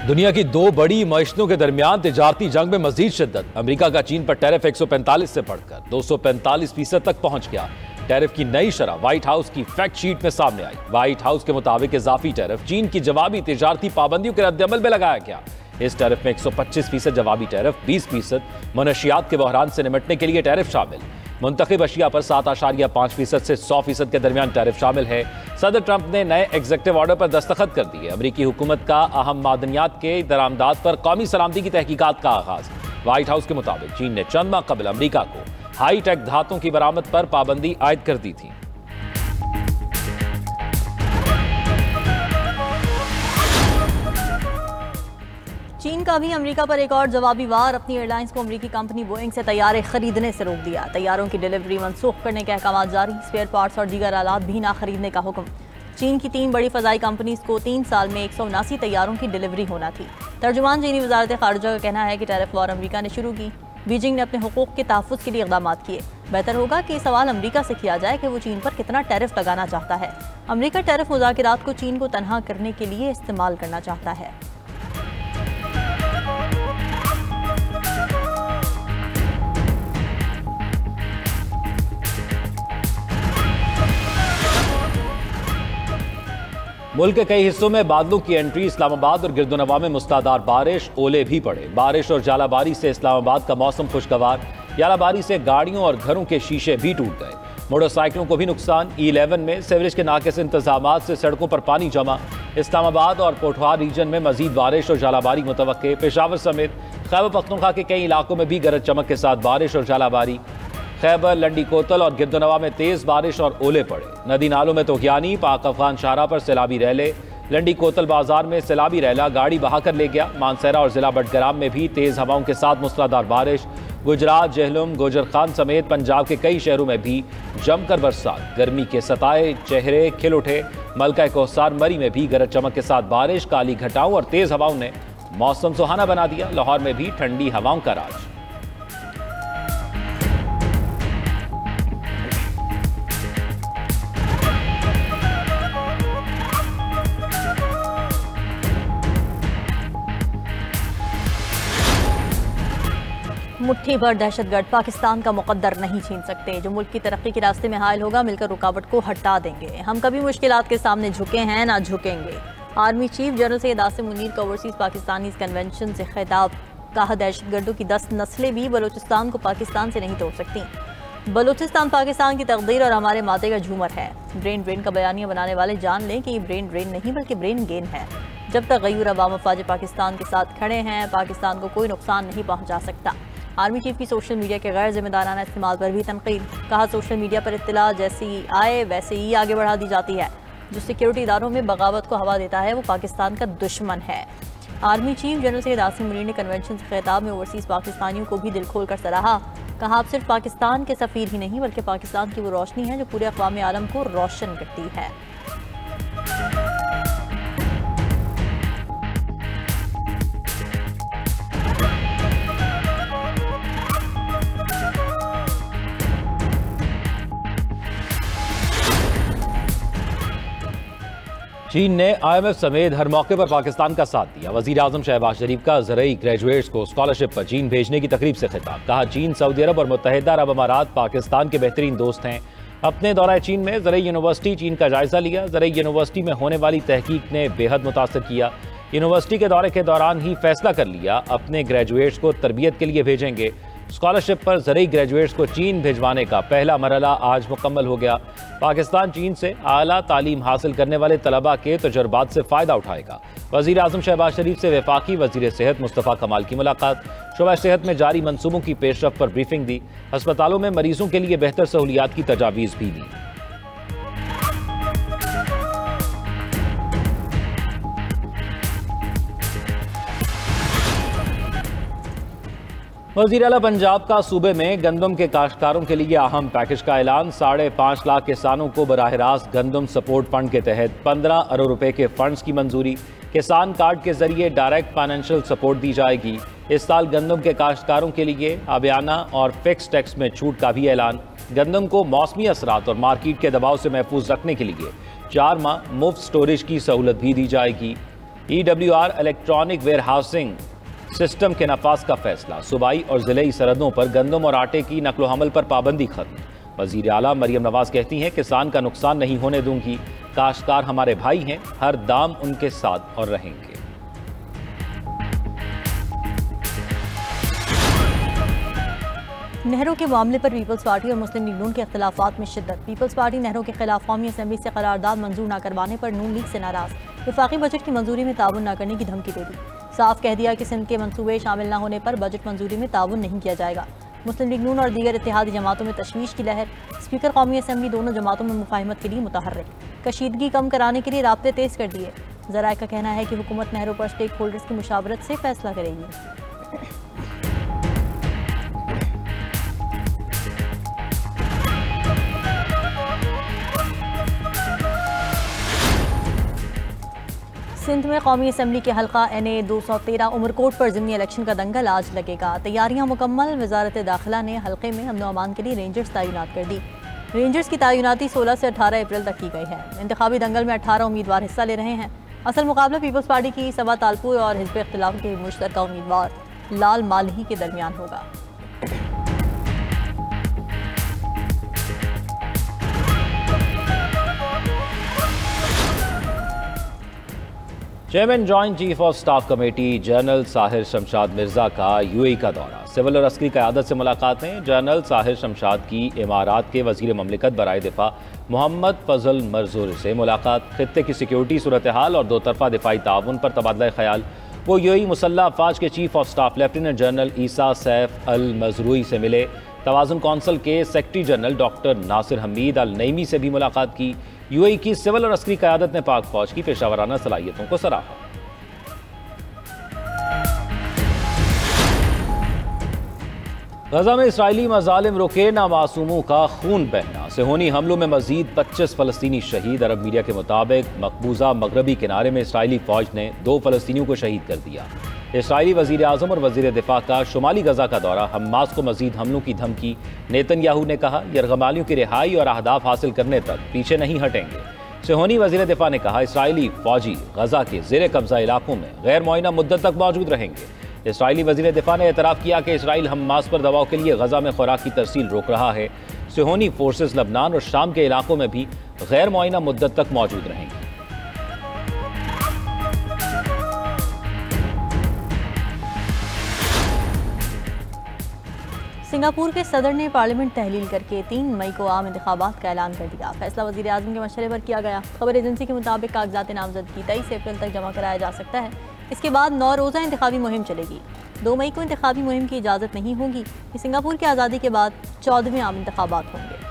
दुनिया की दो बड़ी मईशतों के दरमियान तिजारती जंग में मजीद शिद्दत। अमेरिका का चीन पर टैरिफ 145 से बढ़कर 245% तक पहुंच गया। टैरिफ की नई शरह व्हाइट हाउस की फैक्ट शीट में सामने आई। व्हाइट हाउस के मुताबिक इजाफी टैरिफ चीन की जवाबी तिजारती पाबंदियों के रद्देअमल में लगाया गया। इस टैरिफ में 125% जवाबी टैरिफ, 20% मनशियात के बहरान से निपटने के लिए टैरिफ शामिल। मुंतखब अशिया पर 7.5% से 100% के दरमियान टैरिफ शामिल है। सदर ट्रंप ने नए एग्जीक्यूटिव ऑर्डर पर दस्तखत कर दिए। अमरीकी हुकूमत का अहम मादनियात के दरामदात पर कौमी सलामती की तहकीकात का आगाज। व्हाइट हाउस के मुताबिक चीन ने चंद माह कबल अमरीका को हाई टेक धातों की बरामद पर पाबंदी आयद कर दी थी। चीन का भी अमेरिका पर एक और जवाबी वार। अपनी एयरलाइंस को अमेरिकी कंपनी बोइंग से तैयारे खरीदने से रोक दिया। तैयारों की डिलीवरी मनसूख करने के अहकाम जारी। स्पेयर पार्ट्स और दीगर आलात भी ना खरीदने का हुक्म। चीन की 3 बड़ी फजाई कंपनीज को 3 साल में 179 तैयारों की डिलीवरी होना थी। तर्जुमान चीनी वजारत खारजा का कहना है कि टैरिफ वॉर अमेरिका ने शुरू की। बीजिंग ने अपने हुकूक के तहफ़्फ़ुज़ के लिए इक़दाम किए। बेहतर होगा कि सवाल अमेरिका से किया जाए कि वो चीन पर कितना टैरिफ लगाना चाहता है। अमेरिका टैरिफ मुज़ाकिरात को चीन को तनहा करने के लिए इस्तेमाल करना चाहता है। मुल्क के कई हिस्सों में बादलों की एंट्री। इस्लामाबाद और गिरदोनवा में मुसलाधार बारिश, ओले भी पड़े। बारिश और जालाबारी से इस्लामाबाद का मौसम खुशगवार। जालाबारी से गाड़ियों और घरों के शीशे भी टूट गए। मोटरसाइकिलों को भी नुकसान। E11 में सीवरेज के नाकिस इंतजामात से सड़कों पर पानी जमा। इस्लामाबाद और पोठवार रीजन में मजीद बारिश और जालाबारी मुतवक्के। पेशावर समेत खैबर पख्तूनख्वा के कई इलाकों में भी गरज चमक के साथ बारिश और जालाबारी। खैबर, लंडी कोतल और गिरदोनवा में तेज बारिश और ओले पड़े। नदी नालों में तोहियानी। पाक अफगान शाहरा पर सैलाबी रैले। लंडी कोतल बाजार में सैलाबी रैला गाड़ी बहाकर ले गया। मानसरा और जिला बडगराम में भी तेज हवाओं के साथ मूसलाधार बारिश। गुजरात, जहलुम, गोजर खान समेत पंजाब के कई शहरों में भी जमकर बरसात। गर्मी के सताए चेहरे खिल उठे। मलका कोहसार मरी में भी गरज चमक के साथ बारिश। काली घटाओं और तेज हवाओं ने मौसम सुहाना बना दिया। लाहौर में भी ठंडी हवाओं का राज। मुट्ठी भर दहशतगर्द पाकिस्तान का मुकद्दर नहीं छीन सकते। जो मुल्क की तरक्की के रास्ते में हायल होगा मिलकर रुकावट को हटा देंगे। हम कभी मुश्किलात के सामने झुके हैं ना झुकेंगे। Army chief general Syed Asim Munir का ओवरसीज पाकिस्तानी कन्वेंशन से खिताब। कहा, दहशतगर्दों की 10 नस्लें भी बलूचिस्तान को पाकिस्तान से नहीं तोड़ सकती। बलूचिस्तान पाकिस्तान की तकदीर और हमारे माथे का झूमर है। ब्रेन ड्रेन का बयानिया बनाने वाले जान लें कि ये ब्रेन ड्रेन नहीं बल्कि ब्रेन गेन है। जब तक गयूर अवाम अफवाज पाकिस्तान के साथ खड़े हैं पाकिस्तान को कोई नुकसान नहीं पहुँचा सकता। आर्मी चीफ की सोशल मीडिया के गैर जिम्मेदाराना इस्तेमाल पर भी तनकीद। कहा, सोशल मीडिया पर इत्तला जैसी आए वैसे ही आगे बढ़ा दी जाती है। जो सिक्योरिटी इदारों में बगावत को हवा देता है वो पाकिस्तान का दुश्मन है। Army chief general Syed Asim Munir ने कन्वेंशन से खिताब में ओवरसीज पाकिस्तानियों को भी दिल खोल कर सराहा। कहा, आप सिर्फ पाकिस्तान के सफ़ीर ही नहीं बल्कि पाकिस्तान की वो रोशनी है जो पूरे अक़वाम आलम को रोशन करती है। चीन ने IMF समेत हर मौके पर पाकिस्तान का साथ दिया। वज़ीर आज़म शहबाज शरीफ का ज़रई ग्रेजुएट्स को स्कॉलरशिप पर चीन भेजने की तकरीब से खिताब। कहा, चीन, सऊदी अरब और मुत्तहिदा अरब अमारात पाकिस्तान के बेहतरीन दोस्त हैं। अपने दौरे चीन में ज़रई यूनिवर्सिटी चीन का जायजा लिया। ज़रई यूनिवर्सिटी में होने वाली तहकीक ने बेहद मुतासर किया। यूनिवर्सिटी के दौरे के दौरान ही फैसला कर लिया अपने ग्रेजुएट्स को तरबियत के लिए भेजेंगे। स्कॉलरशिप पर ज़रई ग्रेजुएट्स को चीन भिजवाने का पहला मरहला आज मुकम्मल हो गया। पाकिस्तान चीन से आला तालीम हासिल करने वाले तलबा के तजुर्बात से फ़ायदा उठाएगा। वज़ीर आज़म शहबाज शरीफ से वफाकी वज़ीर सेहत मुस्तफ़ा कमाल की मुलाकात। शोबा सेहत में जारी मंसूबों की पेशरफ पर ब्रीफिंग दी। अस्पतालों में मरीजों के लिए बेहतर सहूलियात की तजावीज़ भी दी। वज़ीर आला पंजाब का सूबे में गंदम के काश्तकारों के लिए अहम पैकेज का ऐलान। 5.5 लाख किसानों को बराह रास्त गंदम सपोर्ट फंड के तहत 15 अरब रुपए के फंड्स की मंजूरी। किसान कार्ड के जरिए डायरेक्ट फाइनेंशियल सपोर्ट दी जाएगी। इस साल गंदम के काश्तकारों के लिए आबियाना और फिक्स टैक्स में छूट का भी ऐलान। गंदम को मौसमी असरात और मार्केट के दबाव से महफूज रखने के लिए 4 माह मुफ्त स्टोरेज की सहूलत भी दी जाएगी। EWR electronic warehousing system के नफाज का फैसला। सूबाई और जिले सरहदों पर गंदम और आटे की नकलो हमल पर पाबंदी खत्म। वजीर आला मरियम नवाज कहती हैं, किसान का नुकसान नहीं होने दूंगी। काश्तकार हमारे भाई हैं, हर दाम उनके साथ और रहेंगे। नहरों के मामले पर पीपल्स पार्टी और मुस्लिम लीग नून के अख्तिलाफात में शिद्दत। पीपल्स पार्टी नहरों के खिलाफ कौमी असम्बली से करारदाद मंजूर न करवाने पर नून लीग से नाराज। वफाकी बजट की मंजूरी में ताउन न करने की धमकी दे दी। साफ कह दिया कि सिंध के मंसूबे शामिल न होने पर बजट मंजूरी में ताउन नहीं किया जाएगा। मुस्लिम लीग नून और दीगर इत्तेहादी जमातों में तशवीश की लहर। स्पीकर कौमी असम्बली दोनों जमातों में मुफाहमत के लिए मुतहर्रिक। कशीदगी कम कराने के लिए राब्ते तेज कर दिए। ज़राए का कहना है कि हुकूमत नहरों पर स्टेक होल्डर्स की मुशावरत से फैसला करेगी। सिंध में कौमी असम्बली के हल्का NA 213 उमरकोट पर ज़िमनी इलेक्शन का दंगल आज लगेगा। तैयारियां मुकम्मल। वजारत दाखिला ने हल्के में अमन अमान के लिए रेंजर्स तैनात कर दी। रेंजर्स की तैनाती 16 से 18 अप्रैल तक की गई है। इंतखाबी दंगल में 18 उम्मीदवार हिस्सा ले रहे हैं। असल मुकाबला पीपल्स पार्टी की सबा तालपुर और हिज़्ब इख्तिलाफ के मुश्तरका उम्मीदवार लाल मालही के दरमियान होगा। Chairman joint chief of staff committee general Sahir Shamshad Mirza का UAE का दौरा। सिविल और अस्करी क़यादत से मुलाकातें। जनरल साहिर शमशाद की इमारात के वज़ीर ममलिकत बराए दिफा मोहम्मद फजल मरजूर से मुलाकात। खित्ते की सिक्योरिटी सूरत हाल और दो तरफा दिफाई ताउन पर तबादला ख्याल। वो UAE मुसल्लह अफवाज के chief of staff lieutenant general Isa Saif Al Mazrouei से मिले। तवाज़ुन कौंसिल के secretary general doctor Nasser Hamid Al Nuaimi से भी मुलाकात की। UAE की सिविल और अस्करी क़यादत ने पाक फौज की पेशावराना सलाहियतों को सराहा। गजा में इसराइली मजालिम रुके ना मासूमों का खून बहना। सेहोनी हमलों में मजीद 25 फ़लस्तीनी शहीद। अरब मीडिया के मुताबिक मकबूजा मगरबी किनारे में इसराइली फ़ौज ने 2 फ़लस्तीनियों को शहीद कर दिया। इसराइली वज़ीर आज़म और वज़ीर दिफा का शुमाली गजा का दौरा। हमास को मजीद हमलों की धमकी। नेतन्याहू ने कहा, यरगमालियों की रिहाई और अहदाफ हासिल करने तक पीछे नहीं हटेंगे। सेहोनी वज़ीर दिफा ने कहा, इसराइली फ़ौजी गजा के ज़ेर कब्ज़ा इलाकों में गैर मुअय्यना मुद्दत तक मौजूद रहेंगे। इसराइली वज़ीर दिफा ने एतराफ़ किया कि इसराइल हमास पर दबाव के लिए गजा में खुराक की तरसील रोक रहा है। सेहोनी फोर्सेस लबनान और शाम के इलाकों में भी गैर मुअय्यना मुद्दत तक मौजूद रहेंगी। सिंगापुर के सदर ने पार्लियामेंट तहलील करके 3 मई को आम इंतखाबात का ऐलान कर दिया। फैसला वज़ीर आज़म के मशवरे पर किया गया। खबर एजेंसी के मुताबिक कागजात नामजदगी 23 अप्रैल तक जमा कराया जा सकता है। इसके बाद 9 रोज़ा इंतखाबी मुहिम चलेगी। 2 मई को इंतखाबी मुहिम की इजाज़त नहीं होगी। सिंगापुर की आज़ादी के बाद 14वें आम इंतखाबात होंगे।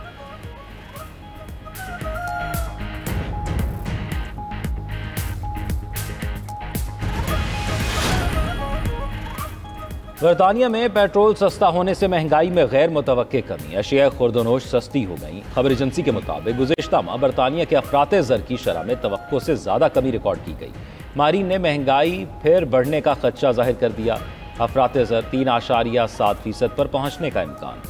बरतानिया में पेट्रोल सस्ता होने से महंगाई में गैर मुतवक्के कमी। अशिया खुर्दनोश सस्ती हो गई। खबर एजेंसी के मुताबिक गुज़िश्ता माह बरतानिया के अफराते ज़र की शरह में तवक्को से ज़्यादा कमी रिकॉर्ड की गई। माहिरीन ने महंगाई फिर बढ़ने का खदशा जाहिर कर दिया। अफराते ज़र 3.7% पर पहुँचने का इम्कान।